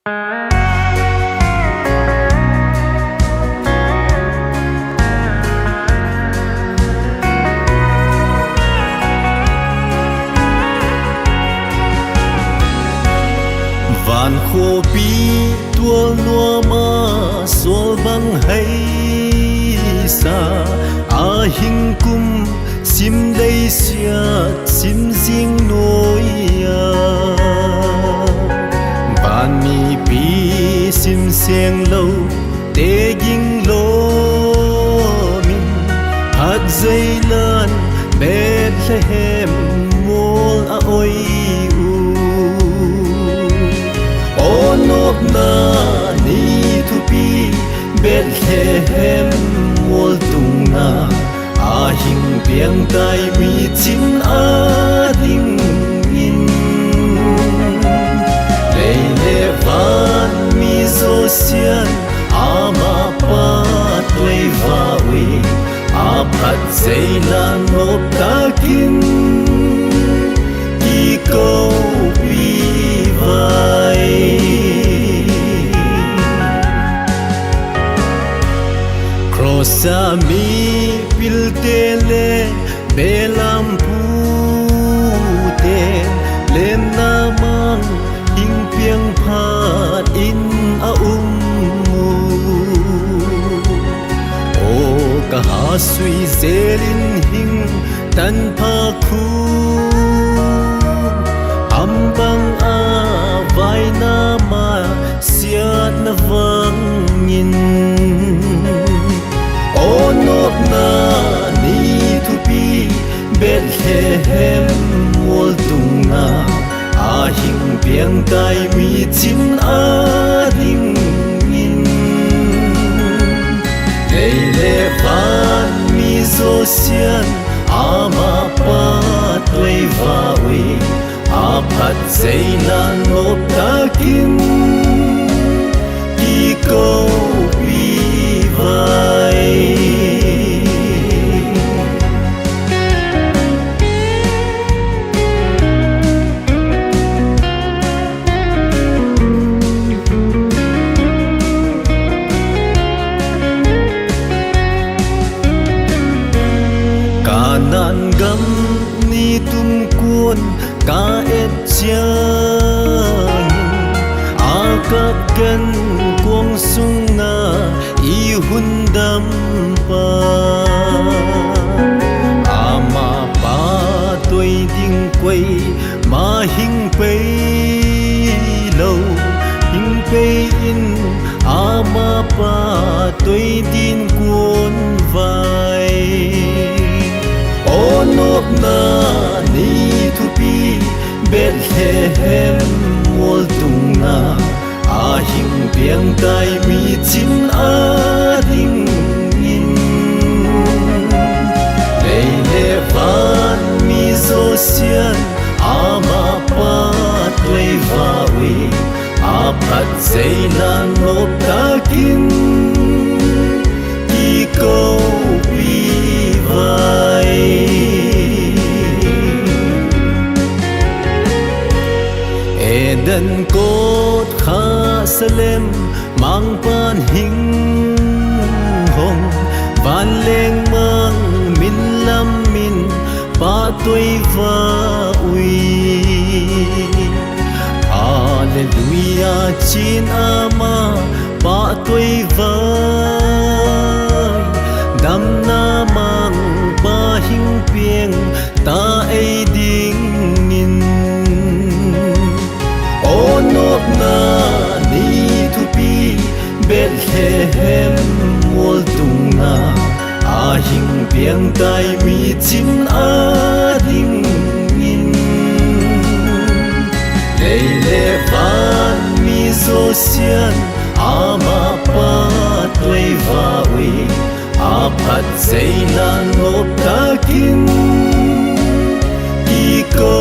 vạn khô bi tua lúa ma xua băng hay xa a hình cung sim đây xiat sim riêng nối vạn mi bi sim sen lâu te ging lo min hạt dây lan Bethlehem mol a oi Onok na ni thupi Bethlehem mol tung na a hing piang tai mi chin a ding in leile van mi zo sian ama pa toi va wi a phat sei la ngop takin ki ko wi vai Crossa mi piltele belam pute lem namang hing piang phat in a o ka ha sui zelin hing tan pha khu ambang a vai na ma siat na vangin Onok na ni thupi Bethlehem mol tung na a hing piang tai mi chin a ding in leile van mi zo sian ama pa toi va wi a phat sei la ngop takin ki ko wi vai Kanan gam ni tum kuon ka et chiang akap gan kuang sung na I hun dam pa ama pa toi ding quay ma hing pei lâu hing pei in ama pa toi din kuon vai Onok na ni thupi Bethlehem mol tung na a hing piang tai mi chin a ding in leile van mi zo sian ama pa toi va wi a phat sei la ngop takin ki ko wi vai Eden kot kha salem mang pan hing hong van leng mang min lam min pa toi va ui Hallelujah chin ama pa toi va dam na mang pa hing pieng ta ei ding in Onok na ni thupi Bethlehem mol tung na a hing piang tai mi chin a ding in leile van mi zo sian ama pa toi va wi a phat sei la ngop takin ki ko